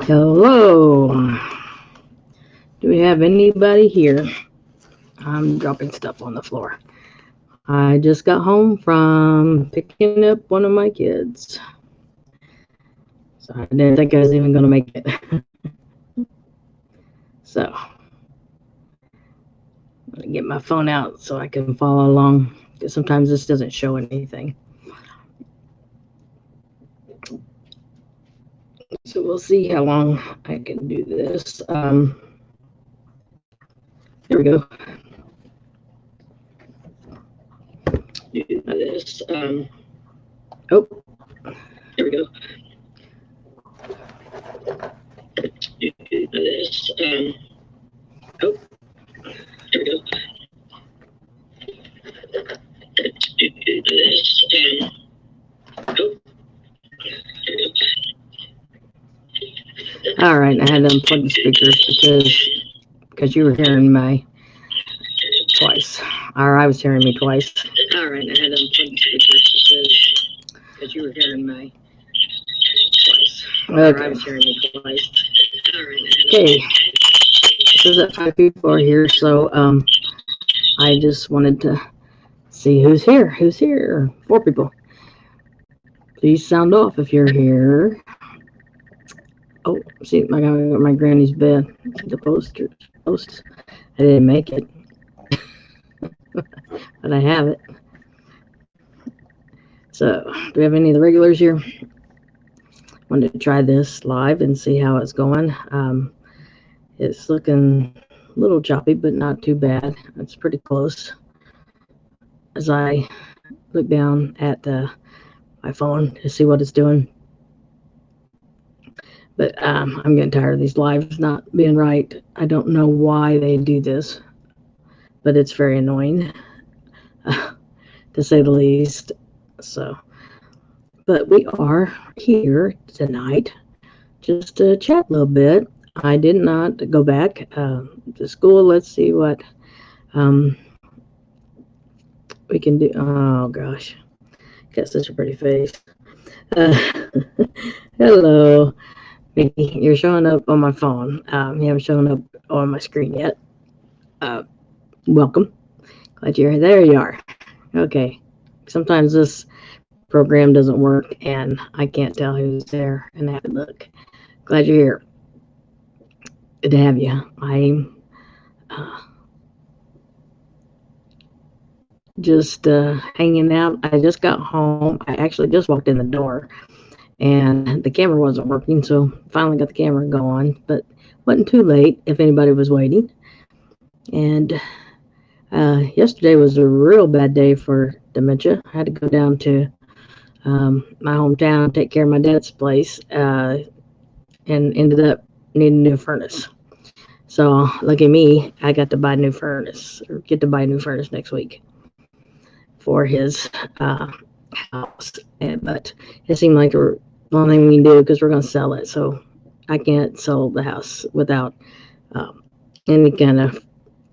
Hello. Do we have anybody here? I'm dropping stuff on the floor. I just got home from picking up one of my kids. So I didn't think I was even going to make it. So I'm going to get my phone out so I can follow along. Because sometimes this doesn't show anything. So we'll see how long I can do this. There we go. Do this. Oh, there we go. Do this. Oh, there we go. Do this. Oh, there we go. All right, I had to unplug the speakers because you were hearing me twice, or I was hearing me twice. All right, I had to unplug the speakers because you were hearing me twice. Okay. I was hearing me twice. Okay, says that 5 people are here, so I just wanted to see who's here. Who's here? 4 people. Please sound off if you're here. Oh, see, I got my granny's bed. The posts. I didn't make it, but I have it. So, do we have any of the regulars here? Wanted to try this live and see how it's going. It's looking a little choppy, but not too bad. It's pretty close. As I look down at my phone to see what it's doing. But I'm getting tired of these lives not being right. I don't know why they do this, but it's very annoying, to say the least. So, but we are here tonight just to chat a little bit. I did not go back to school. Let's see what we can do. Oh gosh, got such a pretty face. Uh, hello. You're showing up on my phone. You haven't shown up on my screen yet. Welcome. Glad you're here. There. You are. Okay. Sometimes this program doesn't work and I can't tell who's there and I have to look. Glad you're here. Good to have you. I'm just hanging out. I just got home. I actually just walked in the door and the camera wasn't working, so finally got the camera going, but wasn't too late if anybody was waiting. And yesterday was a real bad day for dementia. I had to go down to my hometown, take care of my dad's place, and ended up needing a new furnace. So lucky me, I got to buy a new furnace, or get to buy a new furnace next week for his house. But it seemed like the only thing we can do because we're going to sell it. So I can't sell the house without um, any kind of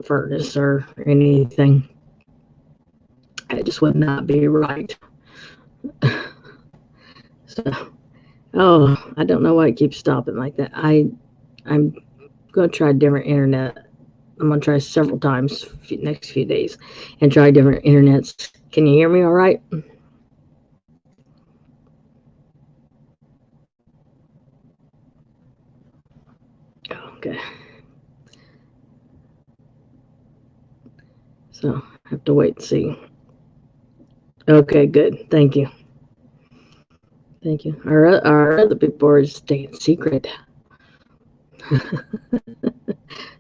furnace or anything. It just would not be right. So, oh, I don't know why it keeps stopping like that. I'm going to try different internet. I'm going to try several times next few days and try different internets. Can you hear me all right? Okay. So I have to wait and see. Okay, good. Thank you. Thank you. Our other people are staying secret.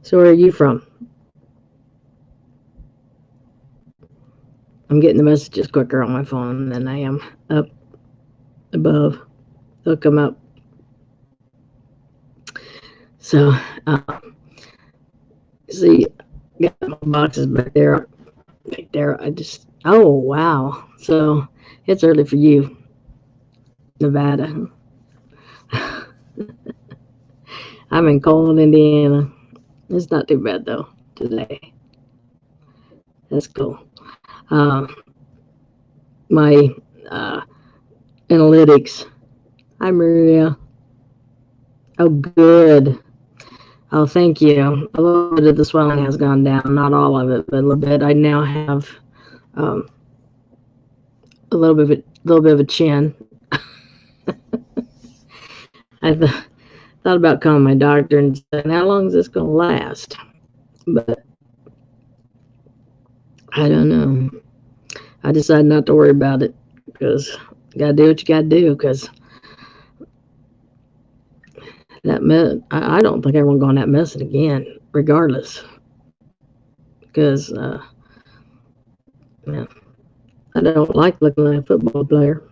So where are you from? I'm getting the messages quicker on my phone than I am up above. They'll come up. So, see, got my boxes back there. Back there. Oh, wow. So it's early for you, Nevada. I'm in cold Indiana. It's not too bad though today. That's cool. My uh, analytics. Hi, Maria. Oh, good. Oh, thank you. A little bit of the swelling has gone down, not all of it, but a little bit. I now have um, a little bit of a chin. I thought about calling my doctor and saying, "How long is this going to last?" But I don't know. I decided not to worry about it because you got to do what you got to do. Because I don't think I want to go on that medicine again, regardless. Because yeah, I don't like looking like a football player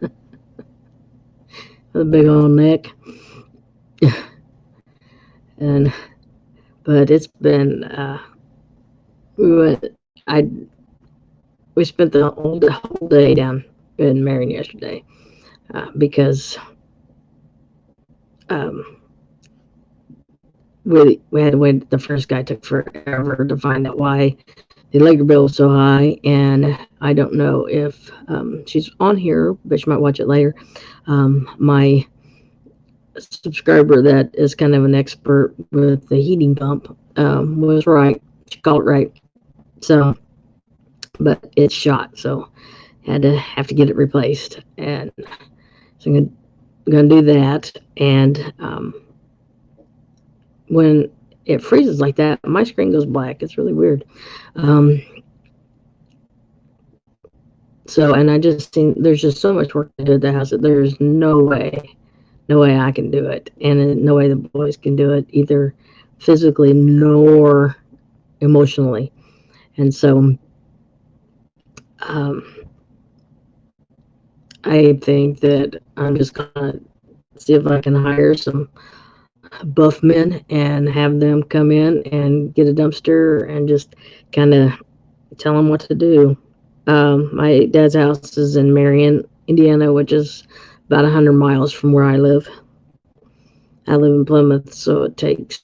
with a big old neck. And but it's been we went I we spent the whole day down in Marion yesterday because um, we had to wait. The first guy took forever to find out why the electric bill was so high, and I don't know if she's on here, but she might watch it later. My subscriber that is kind of an expert with the heating pump was right. She called it right. So, but it's shot, so have to get it replaced, and so I'm gonna do that. And when it freezes like that, my screen goes black. It's really weird. Um, so, and I just think there's just so much work to do at the house that there's no way I can do it, and no way the boys can do it either physically nor emotionally. And so, um, I think that I'm just gonna see if I can hire some buff men and have them come in and get a dumpster and just kind of tell them what to do. My dad's house is in Marion, Indiana, which is about 100 miles from where I live. I live in Plymouth, so it takes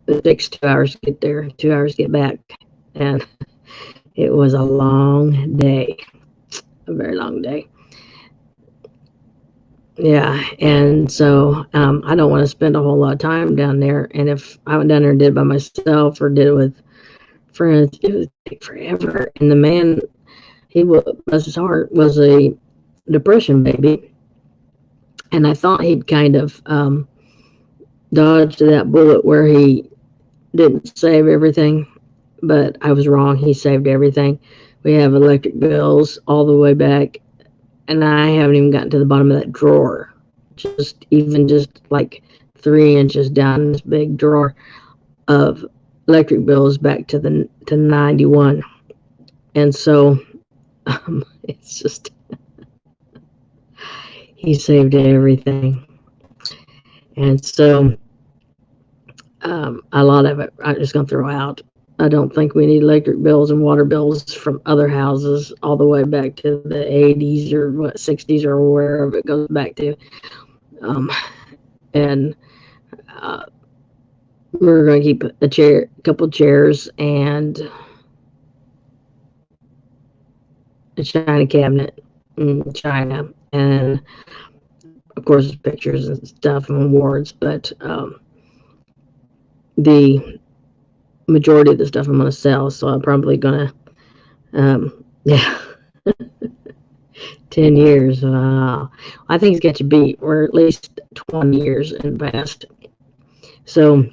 2 hours to get there, 2 hours to get back, and it was a long day, a very long day. Yeah, and so I don't want to spend a whole lot of time down there. And if I went down there and did it by myself or did it with friends, it would take forever. And the man, he was, bless his heart, was a depression baby, and I thought he'd kind of dodged that bullet where he didn't save everything, but I was wrong. He saved everything. We have electric bills all the way back, and I haven't even gotten to the bottom of that drawer. Just like 3 inches down this big drawer of electric bills back to 91. And so it's just he saved everything. And so a lot of it I'm just going to throw out. I don't think we need electric bills and water bills from other houses all the way back to the 80s or what 60s or wherever it goes back to. Um, and uh, we're going to keep a couple chairs, and a china cabinet, china, and of course pictures and stuff and awards. But the majority of the stuff I'm going to sell, so I'm probably going to yeah. 10 years. I think it's got you beat. We're at least 20 years in the past. So,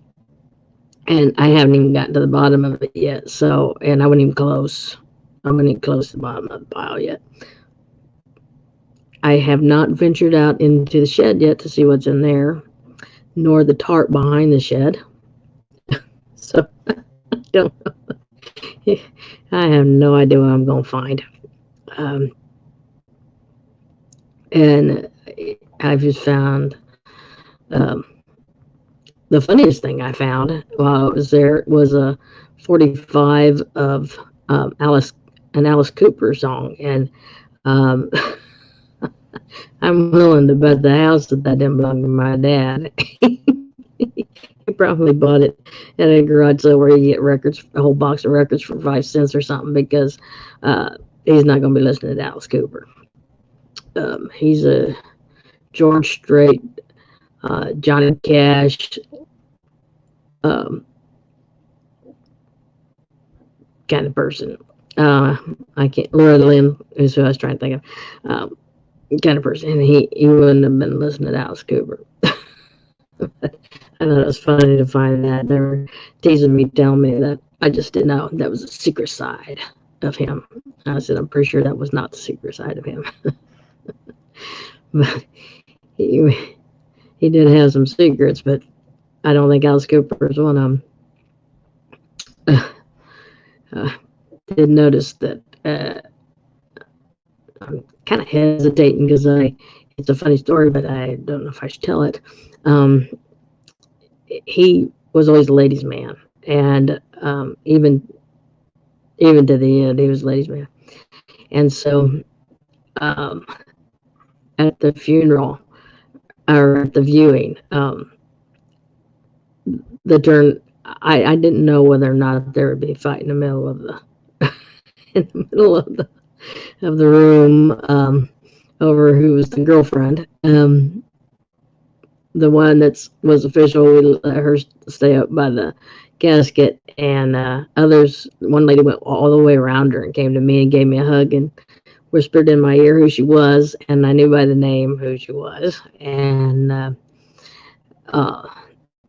and I haven't even gotten to the bottom of it yet. So, and I wasn't even close. I wasn't even close to the bottom of the pile yet. I have not ventured out into the shed yet to see what's in there, nor the tarp behind the shed. So, I don't know. I have no idea what I'm going to find. Um, and I've just found um, the funniest thing I found while I was there was a 45 of an Alice Cooper song, and um, I'm willing to bet the house that didn't belong to my dad. He probably bought it at a garage sale where you get records, a whole box of records for 5 cents or something, because he's not going to be listening to Alice Cooper. He's a George Strait Johnny Cash, um, kind of person. I can't. Laura Lynn is who I was trying to think of. Kind of person. And he wouldn't have been listening to Alice Cooper. I thought it was funny to find that. They were teasing me, telling me that I just didn't know that was a secret side of him. I said, I'm pretty sure that was not the secret side of him. But he, he did have some secrets, but I don't think Alice Cooper is one of them. Uh, did notice that I'm kind of hesitating because it's a funny story, but I don't know if I should tell it. Um, he was always a ladies' man, and even to the end, he was a ladies' man. And so um, at the funeral or at the viewing, the turn I didn't know whether or not there would be a fight in the middle of the in the middle of the room over who was the girlfriend. The one that was official, we let her stay up by the casket, and others. One lady went all the way around her and came to me and gave me a hug and whispered in my ear who she was, and I knew by the name who she was, and uh,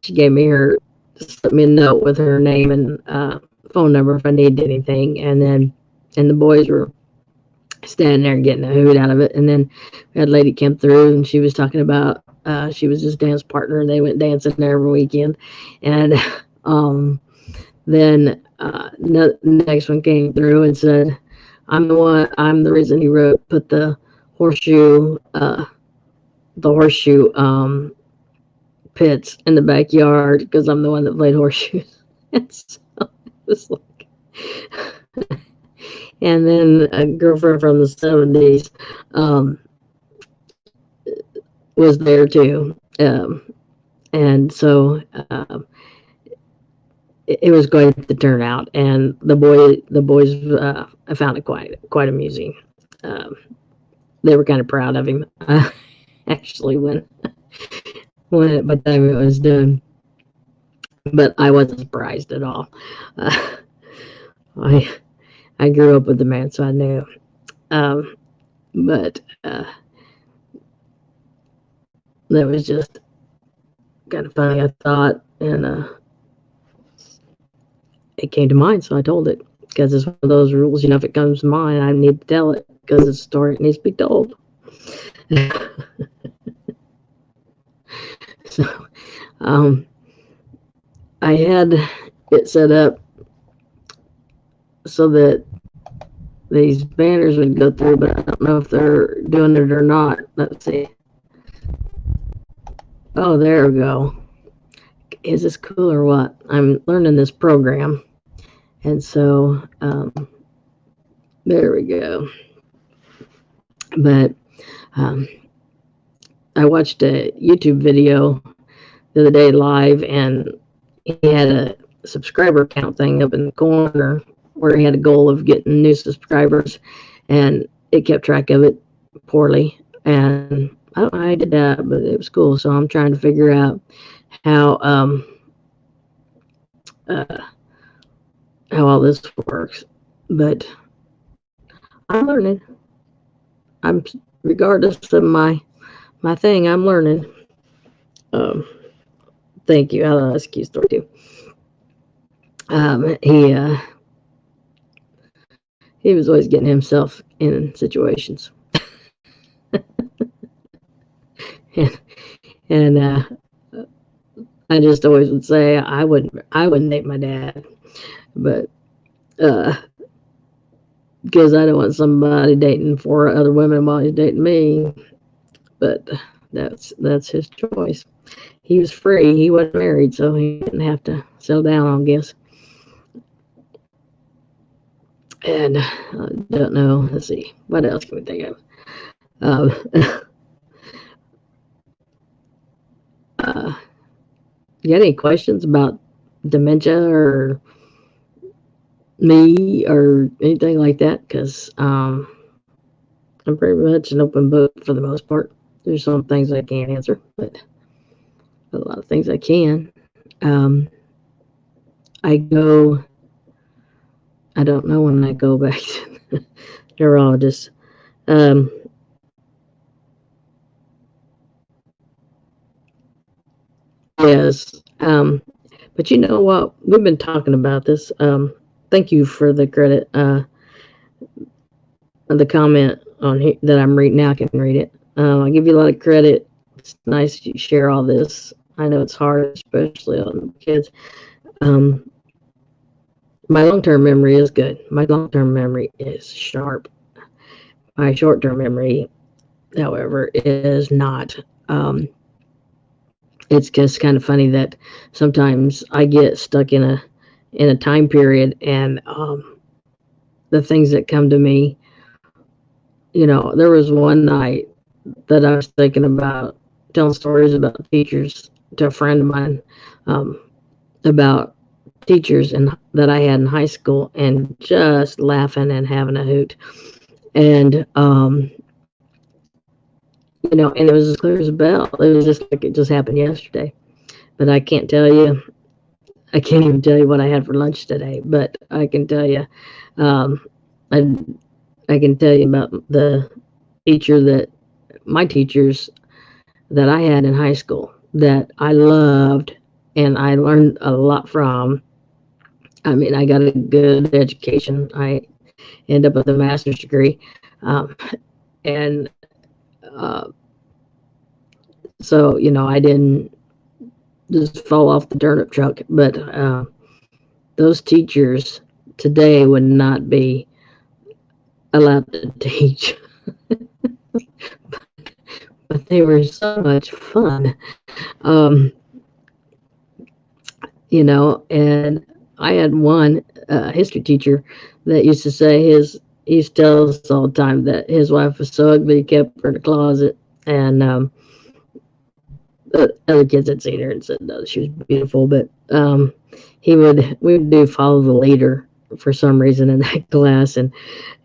she gave me her, slipped me a note with her name and phone number if I needed anything, and the boys were standing there getting a hoot out of it. And then we had a lady came through and she was talking about she was his dance partner and they went dancing every weekend. And then next one came through and said, I'm the reason he put the horseshoe pits in the backyard because I'm the one that played horseshoes. And so it was like, and then a girlfriend from the 70s was there too. And so it was going to turn out, and the boys I found it quite amusing. They were kind of proud of him, actually, by the time it was done. But I wasn't surprised at all. I grew up with the man, so I knew. But that was just kind of funny, I thought, and it came to mind, so I told it because it's one of those rules. If it comes to mind, I need to tell it because it's a story that needs to be told. So, I had it set up so that these banners would go through, but I don't know if they're doing it or not. Let's see. Oh, there we go. Is this cool or what? I'm learning this program. And so, there we go. But I watched a YouTube video the other day live, and he had a subscriber count thing up in the corner where he had a goal of getting new subscribers, and it kept track of it poorly. And I don't know how I did that, but it was cool. So I'm trying to figure out how all this works. But I'm learning. I'm regardless of my thing, I'm learning. Thank you. That's a cute story too. He was always getting himself in situations. and I just always would say I wouldn't date my dad, but because I don't want somebody dating 4 other women while he's dating me. But that's his choice. He was free. He wasn't married, so he didn't have to settle down, I guess. And I don't know. Let's see. What else can we think of? You got any questions about dementia or me or anything like that? Because I'm pretty much an open book for the most part. There's some things I can't answer, but a lot of things I can. Um, I go, I don't know when I go back to the neurologist. Um, yes. But you know what? We've been talking about this. Thank you for the credit, the comment on here that I'm reading now. I can read it. I give you a lot of credit. It's nice you share all this. I know it's hard, especially on kids. Um, my long term memory is good. My long term memory is sharp. My short term memory, however, is not. Um, it's just kind of funny that sometimes I get stuck in a time period, and the things that come to me. There was one night that I was thinking about telling stories about teachers to a friend of mine, um, about teachers that I had in high school, and just laughing and having a hoot. And and it was as clear as a bell. It was just like it just happened yesterday. But I can't tell you. I can't even tell you what I had for lunch today. But I can tell you, um, I I can tell you about the teacher that my teachers that I had in high school that I loved and I learned a lot from. I mean, I got a good education. I ended up with a master's degree. Um, and uh, so, I didn't just fall off the turnip truck. But those teachers today would not be allowed to teach, but they were so much fun. Um, and I had one history teacher that used to say he used to tell us all the time that his wife was so ugly he kept her in the closet, and the other kids had seen her and said no, she was beautiful, but we would do follow the leader for some reason in that class, and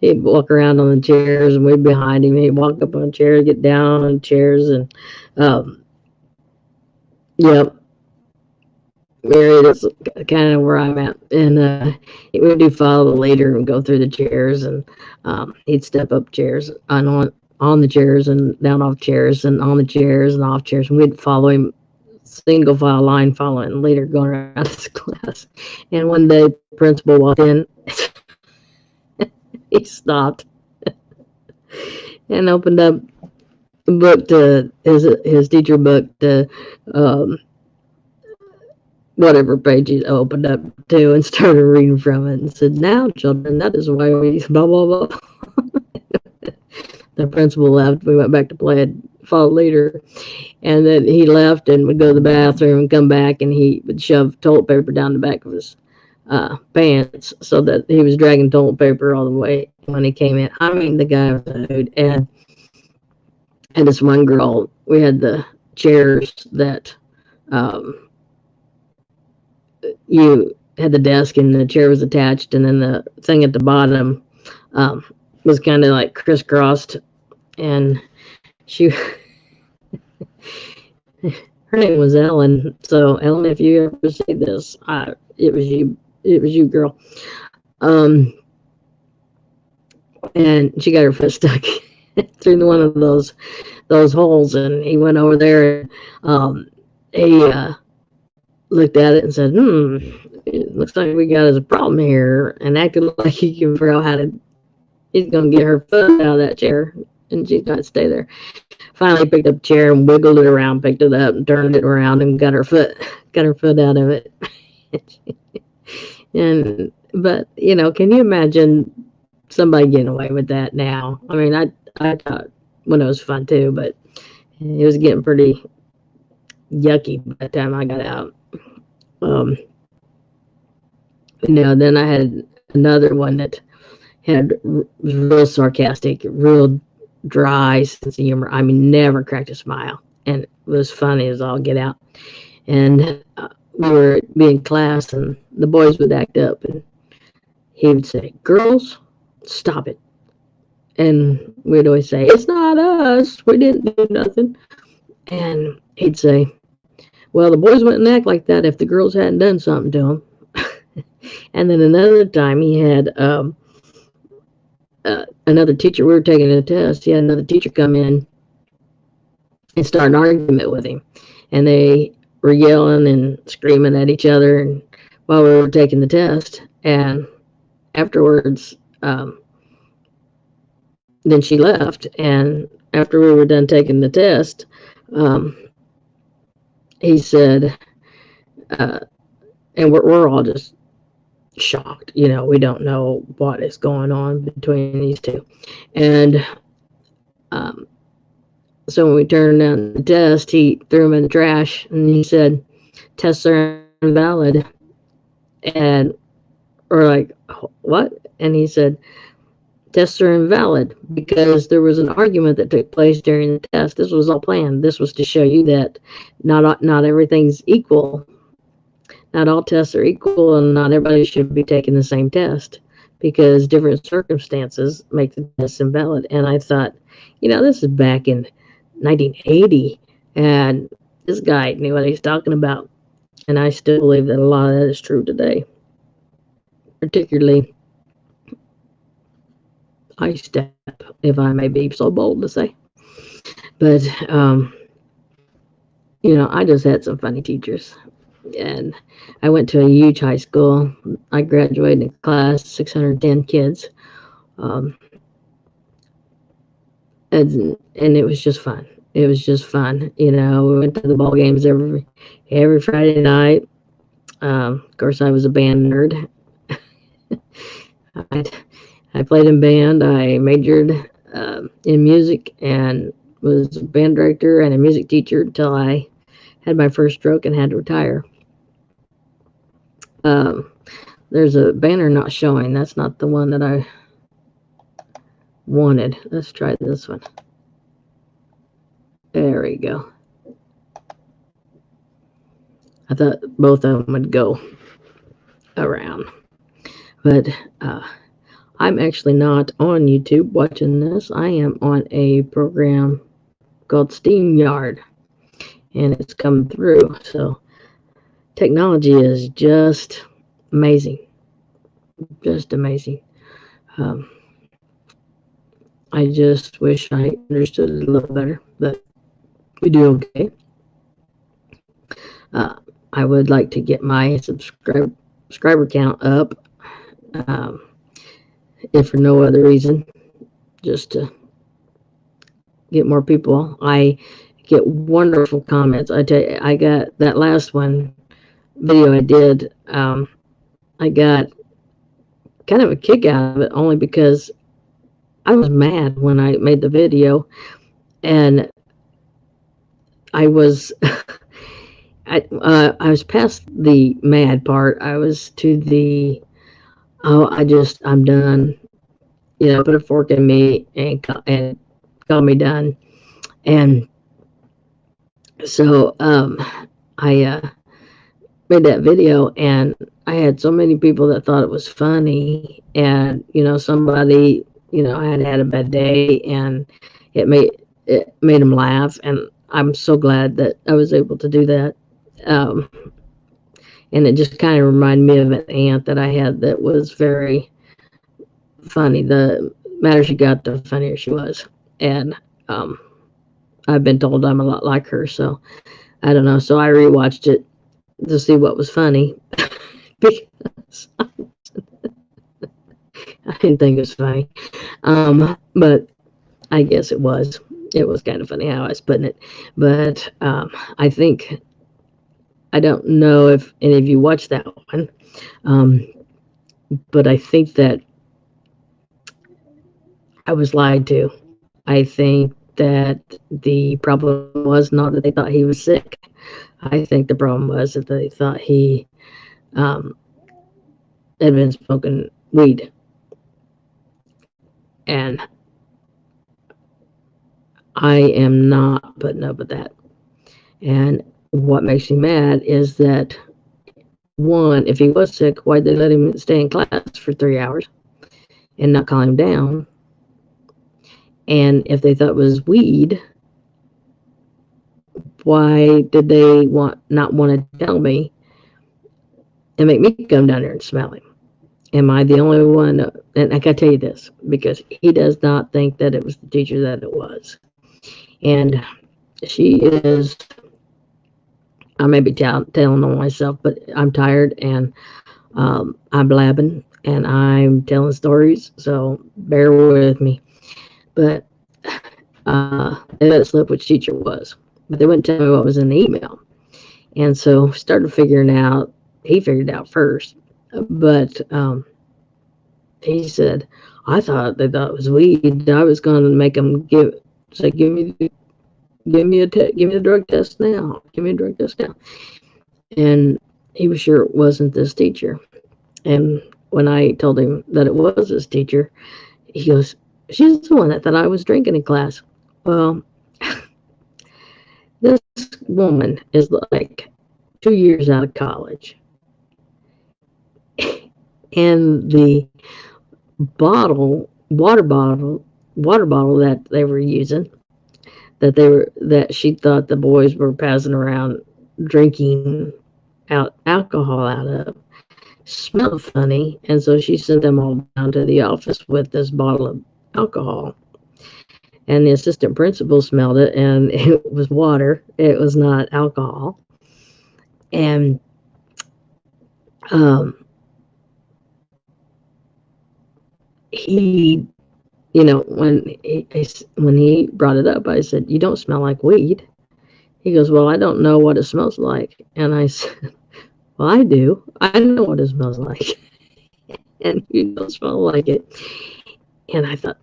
he'd walk around on the chairs, and we'd be behind him. He'd walk up on chairs, get down on chairs, and um, yeah, Mary, that's kind of where I'm at. And we would do follow the leader and go through the chairs, and he'd step up chairs on the chairs and down off chairs and on the chairs and off chairs, and we'd follow him single file line following the leader going around his class. And one day, the principal walked in. He stopped and opened up the book to his teacher book to um, whatever page he opened up to, and started reading from it and said, "Now, children, that is why we blah blah blah." The principal left. We went back to play and follow leader, and then he left and would go to the bathroom and come back, and he would shove toilet paper down the back of his pants so that he was dragging toilet paper all the way when he came in. I mean, the guy was a hoot. And this one girl, we had the chairs that um, you had the desk and the chair was attached, and then the thing at the bottom um, was kind of like crisscrossed. And she, her name was Ellen. So Ellen, if you ever see this, it was you. It was you, girl. Um, and she got her foot stuck through one of those holes, and he went over there. And he looked at it and said, it looks like we got us a problem here, and acted like he can figure out how to, he's going to get her foot out of that chair, and she's going to stay there. Finally picked up a chair and wiggled it around, picked it up and turned it around and got her foot out of it. But can you imagine somebody getting away with that now? I mean, I thought when it was fun too, but it was getting pretty yucky by the time I got out. Um, then I had another one that had real sarcastic, real dry sense of humor. I mean, never cracked a smile, and it was funny as all get out. And we were being class, and the boys would act up, and he would say, "Girls, stop it." And we'd always say, "It's not us. We didn't do nothing." And he'd say, Well, the boys wouldn't act like that if the girls hadn't done something to them. And then another time he had another teacher. We were taking a test. He had another teacher come in and start an argument with him, and they were yelling and screaming at each other, and while we were taking the test. And afterwards, then she left, and after we were done taking the test, um, he said, uh, and we're all just shocked. We don't know what is going on between these two. And um, so when we turned down the test, he threw them in the trash, and he said, "Tests are invalid." And we're like, "What?" And he said, "Tests are invalid because there was an argument that took place during the test. This was all planned. This was to show you that not everything's equal. Not all tests are equal, and not everybody should be taking the same test because different circumstances make the test invalid." And I thought, this is back in 1980, and this guy knew what he's talking about. And I still believe that a lot of that is true today, particularly high step, if I may be so bold to say. But, I just had some funny teachers. And I went to a huge high school. I graduated in class 610 kids. Um, and it was just fun. It was just fun. We went to the ball games every Friday night. Of course, I was a band nerd. I played in band. I majored in music and was a band director and a music teacher until I had my first stroke and had to retire. There's a banner not showing. That's not the one that I wanted. Let's try this one. There we go. I thought both of them would go around. But I'm actually not on YouTube watching this. I am on a program called SteamYard, and it's coming through. So technology is just amazing. Just amazing. I just wish I understood it a little better, but we do okay. I would like to get my subscriber count up, if for no other reason, just to get more people. I get wonderful comments. I tell you, I got that last video I did. I got kind of a kick out of it only because I was mad when I made the video, and I was I was past the mad part. I was to the I'm done. Put a fork in me and call me done. And so I made that video, and I had so many people that thought it was funny, and somebody had a bad day, and it made them laugh, and I'm so glad that I was able to do that. And it just kind of reminded me of an aunt that I had that was very funny. The madder she got, the funnier she was. And I've been told I'm a lot like her, so I don't know. So I rewatched it to see what was funny because I didn't think it was funny. But I guess it was. It was kind of funny how I was putting it. But I think, I don't know if any of you watched that one, but I think that I was lied to. I think that the problem was not that they thought he was sick. I think the problem was that they thought he had been smoking weed. And I am not putting up with that. And what makes me mad is that, one, if he was sick, why'd they let him stay in class for 3 hours and not call him down? And if they thought it was weed, Why did they not want to tell me and make me come down there and smell him? Am I the only one? And I got to tell you this because he does not think that it was the teacher that it was. And she is, I may be telling on myself, but I'm tired and I'm blabbing and I'm telling stories. So bear with me. But they let slip which teacher it was. But they wouldn't tell me what was in the email. And so started figuring out, he figured it out first. But he said, I thought they thought it was weed. I was going to make them say, give me a drug test now. Give me a drug test now. And he was sure it wasn't this teacher. And when I told him that it was this teacher, he goes, she's the one that thought I was drinking in class. Well, this woman is like 2 years out of college. And the water bottle that they were using, that she thought the boys were passing around drinking out alcohol out of, smelled funny, and so she sent them all down to the office with this bottle of alcohol. And the assistant principal smelled it, and it was water. It was not alcohol. And um, he, when he brought it up, I said, "You don't smell like weed." He goes, "Well, I don't know what it smells like." And I said, "Well, I do. I know what it smells like, and you don't smell like it." And I thought,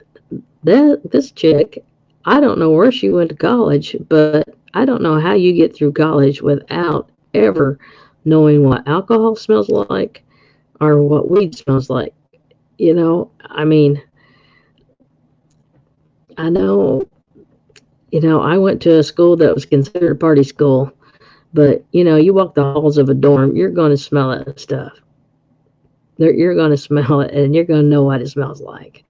this chick, I don't know where she went to college, but I don't know how you get through college without ever knowing what alcohol smells like or what weed smells like. I mean, I know, I went to a school that was considered a party school, but you walk the halls of a dorm, you're going to smell that stuff. You're going to smell it and you're going to know what it smells like.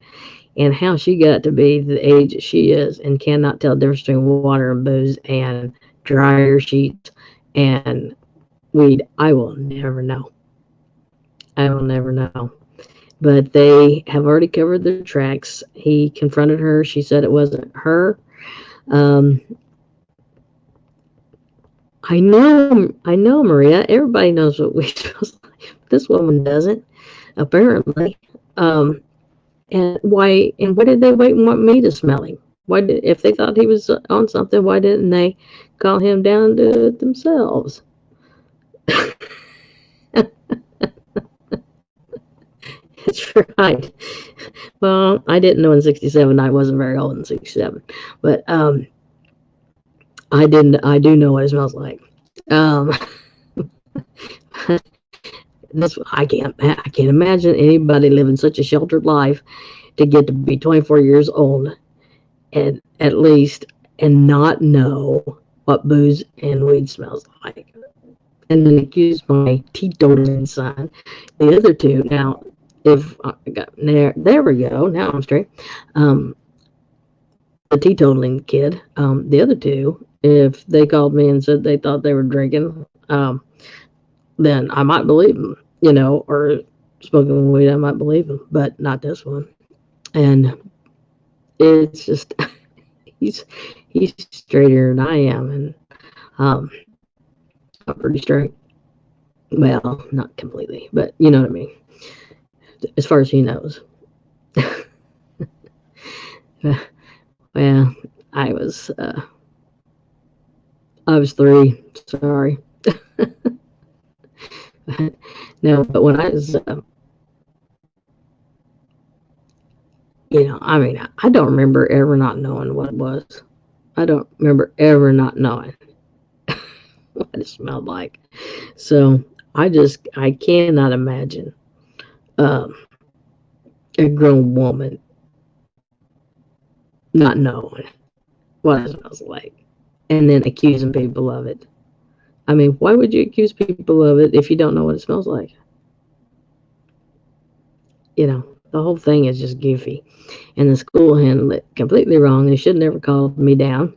And how she got to be the age that she is and cannot tell the difference between water and booze and dryer sheets and weed, I will never know. I will never know. But they have already covered their tracks. He confronted her. She said it wasn't her. Um, I know, Maria. Everybody knows what weed smells like. This woman doesn't, apparently. Um, and why? And why did they wait and want me to smell him? If they thought he was on something, why didn't they call him down to it themselves? That's right. Well, I didn't know in '67. I wasn't very old in '67, but I didn't. I do know what it smells like. Um, I can't imagine anybody living such a sheltered life to get to be 24 years old and at least and not know what booze and weed smells like. And then accuse my teetotaling son. The other two, now, if I got there we go. Now I'm straight. Um, the teetotaling kid. The other two, if they called me and said they thought they were drinking, then I might believe them, or smoking weed, I might believe them, but not this one. And it's just he's he's straighter than I am, and um, I'm pretty straight. Well, not completely, but you know what I mean. As far as he knows. Well, I was uh, I was 3. Sorry. No, but when I was, I mean, I don't remember ever not knowing what it was. I don't remember ever not knowing what it smelled like. So I cannot imagine um, a grown woman not knowing what it smells like and then accusing people of it. I mean, why would you accuse people of it if you don't know what it smells like? The whole thing is just goofy. And the school handled it completely wrong. They should have never called me down.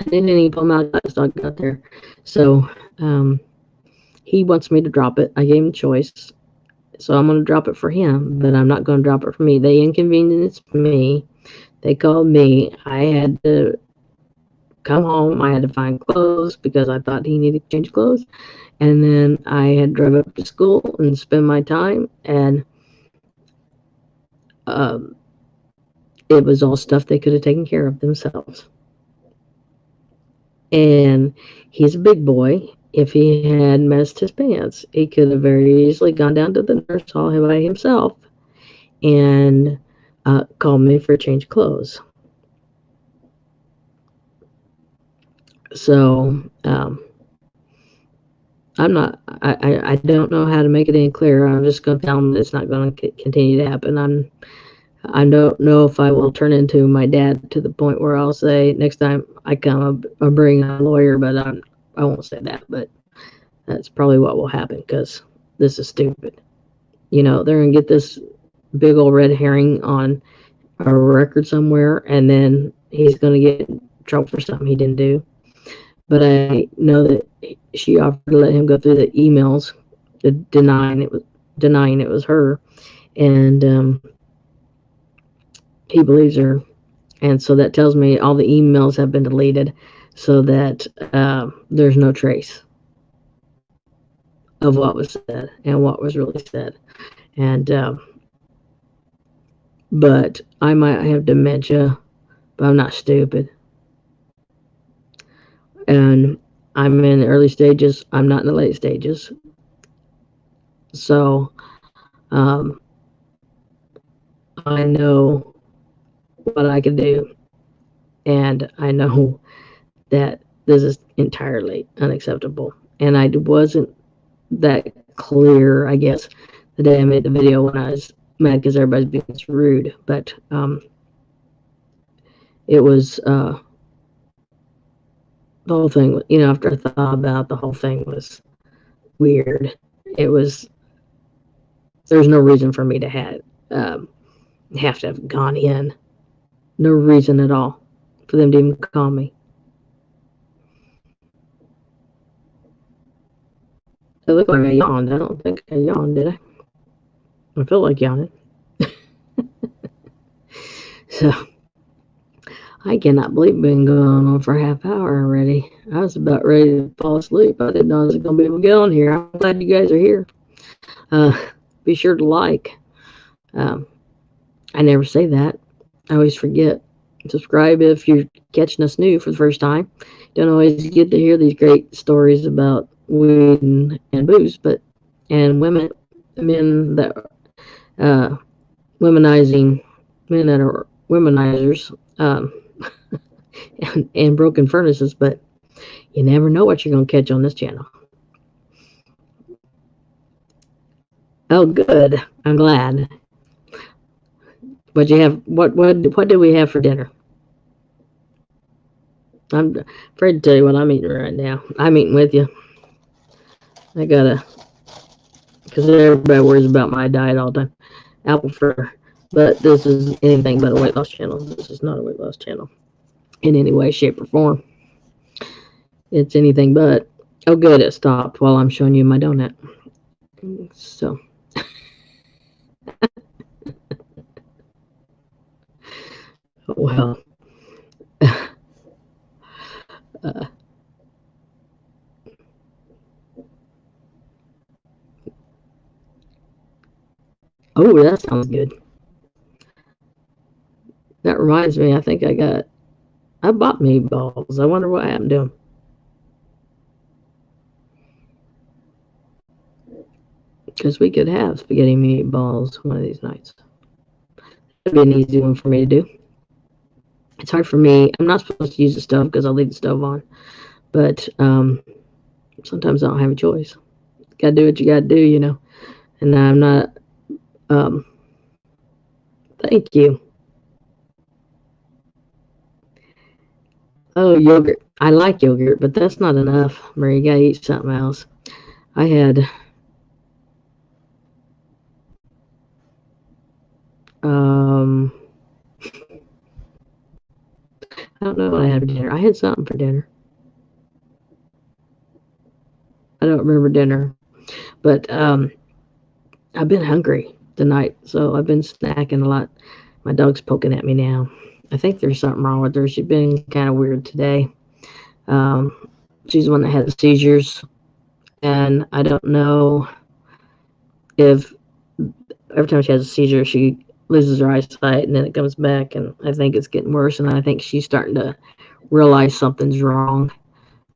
I didn't even pull him out until I got there. So um, he wants me to drop it. I gave him a choice. So I'm going to drop it for him, but I'm not going to drop it for me. They inconvenienced me. They called me. I had to come home. I had to find clothes because I thought he needed to change clothes. And then I had drove up to school and spend my time. And um, it was all stuff they could have taken care of themselves. And he's a big boy. If he had messed his pants, he could have very easily gone down to the nurse hall by himself and called me for a change of clothes. So I don't know how to make it any clearer. I'm just going to tell him that it's not going to continue to happen. I don't know if I will turn into my dad to the point where I'll say next time I come, I'll bring a lawyer, but I won't say that. But that's probably what will happen because this is stupid. They're going to get this big old red herring on a record somewhere, and then he's going to get in trouble for something he didn't do. But I know that she offered to let him go through the emails, denying it was her, and he believes her. And so that tells me all the emails have been deleted, so that there's no trace of what was said and what was really said. And but I might have dementia, but I'm not stupid. And I'm in the early stages. I'm not in the late stages. So um, I know what I can do, and I know that this is entirely unacceptable. And I wasn't that clear, I guess, the day I made the video when I was mad because everybody's being rude. But it was the whole thing. After I thought about the whole thing was weird. It was there's no reason for me to have to have gone in. No reason at all for them to even call me. It looked like I yawned. I don't think I yawned, did I? I felt like yawning. So I cannot believe we've been going on for a half hour already. I was about ready to fall asleep. I didn't know I was going to be able to get on here. I'm glad you guys are here. Uh, be sure to like. Um, I never say that. I always forget. Subscribe if you're catching us new for the first time. Don't always get to hear these great stories about weed and booze, and men that uh, womenizing, men that are womenizers, and broken furnaces. But you never know what you're going to catch on this channel. Oh, good. I'm glad. What you have? What do we have for dinner? I'm afraid to tell you what I'm eating right now. I'm eating with you. I gotta, because everybody worries about my diet all the time. Apple fritter, but this is anything but a weight loss channel. This is not a weight loss channel in any way, shape, or form. It's anything but. Oh, good. It stopped while I'm showing you my donut. So. Well. uh, oh, that sounds good. That reminds me, I think I bought meatballs. I wonder what happened to them. Because we could have spaghetti meatballs one of these nights. That'd be an easy one for me to do. It's hard for me. I'm not supposed to use the stove because I'll leave the stove on. But sometimes I don't have a choice. Gotta do what you gotta do. And I'm not. Um, thank you. Oh, yogurt. I like yogurt, but that's not enough. Mary, you gotta eat something else. I had um I don't know what I had for dinner. I had something for dinner. I don't remember dinner, but I've been hungry tonight, so I've been snacking a lot. My dog's poking at me now. I think there's something wrong with her. She's been kind of weird today. Um, she's the one that had the seizures, and I don't know if every time she has a seizure, she loses her eyesight, and then it comes back, and I think it's getting worse, and I think she's starting to realize something's wrong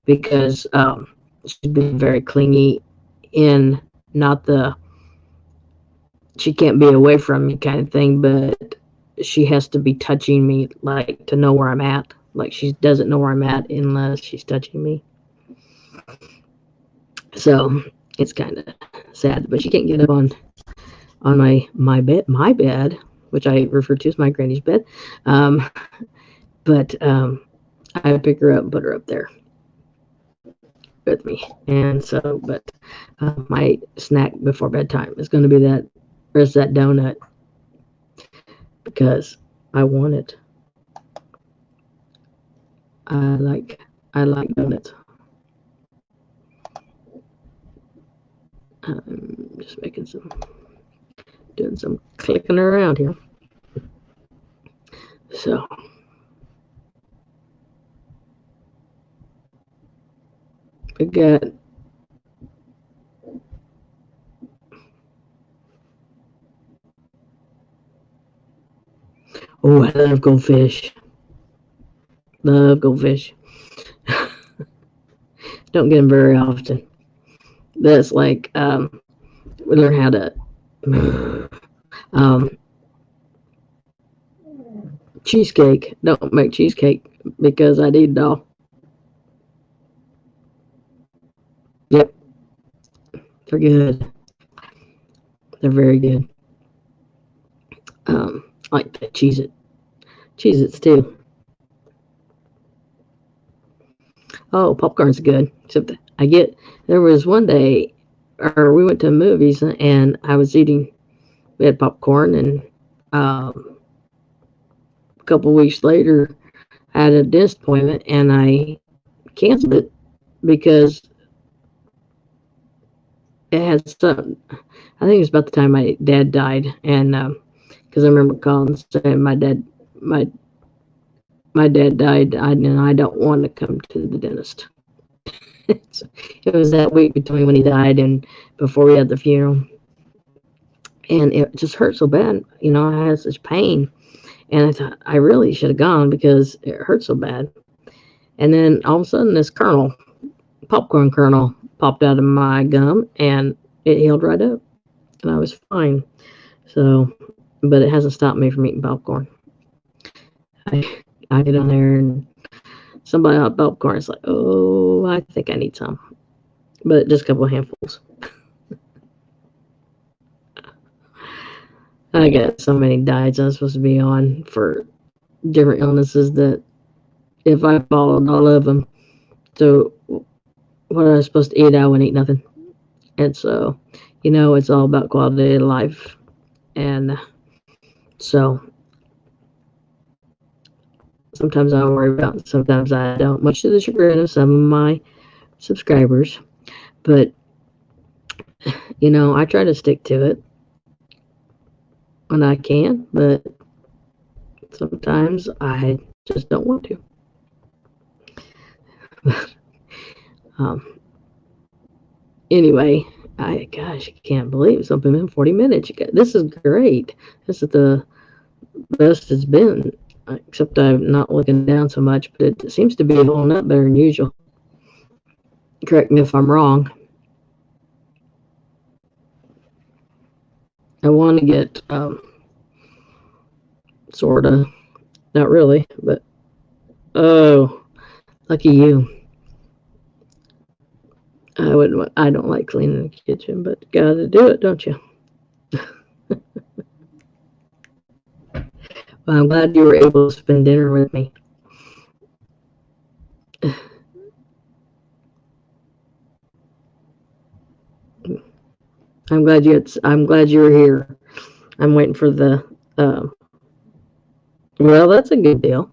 because she's been very clingy in not the she can't be away from me kind of thing, but she has to be touching me like to know where I'm at. Like she doesn't know where I'm at unless she's touching me. So it's kind of sad, but she can't get up on my bed, which I refer to as my granny's bed. Um, but I pick her up and put her up there with me, and so my snack before bedtime is going to be that donut because I want it. I like I like donuts. I'm just doing some clicking around here. So we got I love goldfish. Love goldfish. Don't get them very often. That's like we learn how to um, cheesecake. Don't make cheesecake because I eat it all. Yep, they're good. They're very good. I like the Cheez-Its too. Oh, popcorn's good. Except there was one day, or we went to movies and I was eating, we had popcorn and a couple weeks later I had a dentist appointment and I canceled it because it had some, I think it was about the time my dad died and because I remember calling and saying my my dad died and I don't want to come to the dentist. It was that week between when he died and before we had the funeral. And it just hurt so bad. I had such pain. And I thought I really should have gone because it hurt so bad. And then all of a sudden, this popcorn kernel, popped out of my gum and it healed right up. And I was fine. So, but it hasn't stopped me from eating popcorn. I, I get on there and somebody out popcorn is like, oh, I think I need some. But just a couple of handfuls. I got so many diets I'm supposed to be on for different illnesses that if I followed all of them, so what I was supposed to eat, I wouldn't eat nothing. And so, it's all about quality of life. And so sometimes I worry about it, sometimes I don't, much to the chagrin of some of my subscribers. But, I try to stick to it when I can, but sometimes I just don't want to. um, anyway, gosh, I can't believe it's been 40 minutes. This is great. This is the best it's been, except I'm not looking down so much, but it seems to be holding up better than usual. Correct me if I'm wrong. I want to get, sort of, not really, but, oh, lucky you. I don't like cleaning the kitchen, but gotta do it, don't you? Well, I'm glad you were able to spend dinner with me. I'm glad you were here. I'm waiting for the, well, that's a good deal.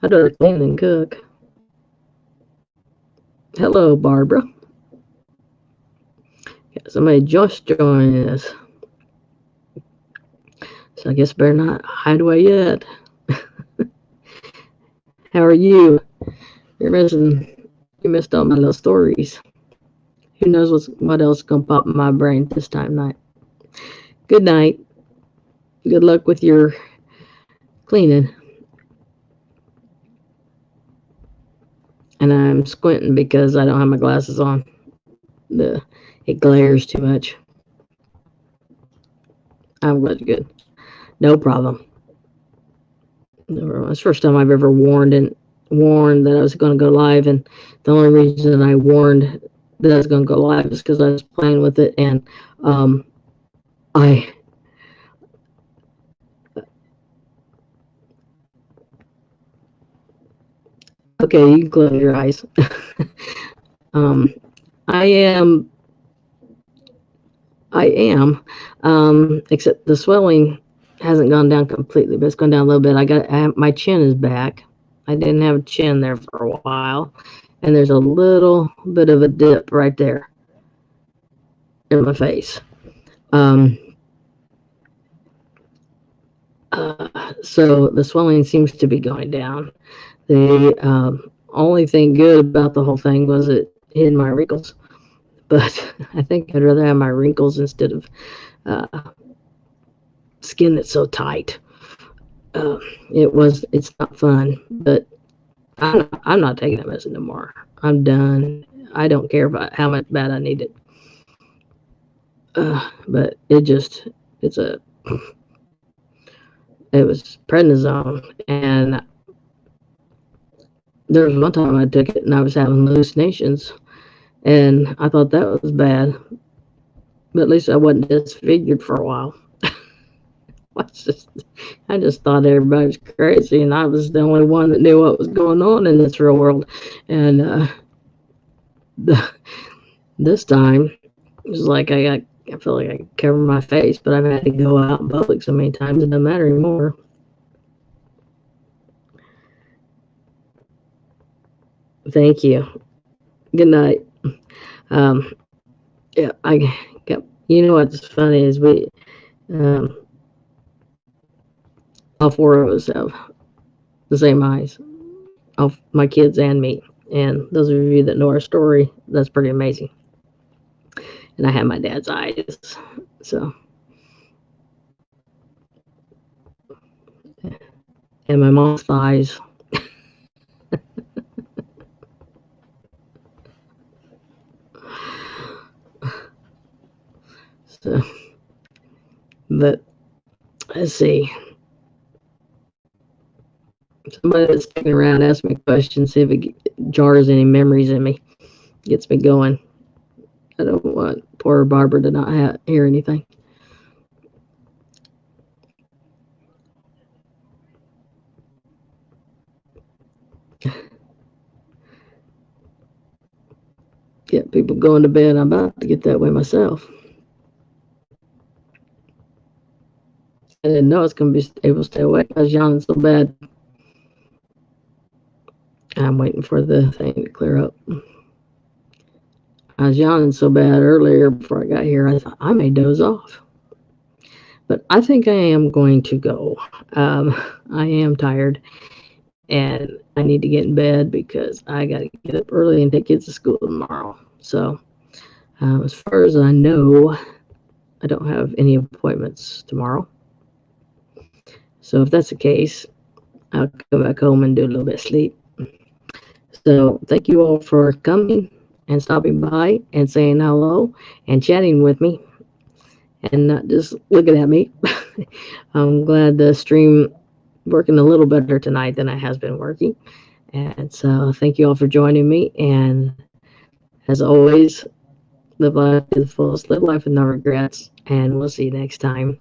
I'd rather clean than cook. Hello, Barbara. Somebody just joined us. So I guess I better not hide away yet. How are you? You're missing. You missed all my little stories. Who knows what else is gonna pop in my brain this time night? Good night. Good luck with your cleaning. And I'm squinting because I don't have my glasses on. It glares too much. I'm glad you're good. No problem. It's the first time I've ever warned that I was going to go live, and the only reason I warned that I was going to go live is because I was playing with it, and I okay, you can close your eyes. um, I am, except the swelling hasn't gone down completely, but it's gone down a little bit. My chin is back. I didn't have a chin there for a while, and there's a little bit of a dip right there in my face. So the swelling seems to be going down. The only thing good about the whole thing was it hid my wrinkles, but I think I'd rather have my wrinkles instead of uh, skin that's so tight. Uh, it's not fun, but I'm not taking that medicine no more. I'm done. I don't care about how much bad I need it. But it's a, it was prednisone, and there was one time I took it and I was having hallucinations, and I thought that was bad, but at least I wasn't disfigured for a while. I just, I just thought everybody was crazy, and I was the only one that knew what was going on in this real world. And the, this time, it was like I feel like I covered my face, but I've had to go out in public so many times, it doesn't matter anymore. Thank you. Good night. Um, yeah, I got. You know what's funny is um, all four of us have the same eyes. All my kids and me. And those of you that know our story, that's pretty amazing. And I have my dad's eyes, so and my mom's thighs. So, but let's see. Somebody that's sticking around ask me questions, see if it jars any memories in me, gets me going. I don't want poor Barbara to not hear anything. Get people going to bed. I'm about to get that way myself. I didn't know I was going to be able to stay awake. I was yawning so bad. I'm waiting for the thing to clear up. I was yawning so bad earlier before I got here, I thought I may doze off. But I think I am going to go. I am tired, and I need to get in bed because I got to get up early and take kids to school tomorrow. So, as far as I know, I don't have any appointments tomorrow. So, if that's the case, I'll go back home and do a little bit of sleep. So, thank you all for coming and stopping by and saying hello and chatting with me and not just looking at me. I'm glad the stream working a little better tonight than it has been working. And so thank you all for joining me. And as always, live life to the fullest, live life with no regrets. And we'll see you next time.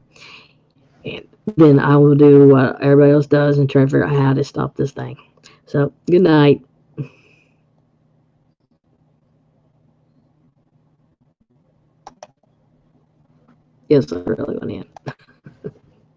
And then I will do what everybody else does and try to figure out how to stop this thing. So good night. Yes, I really went in.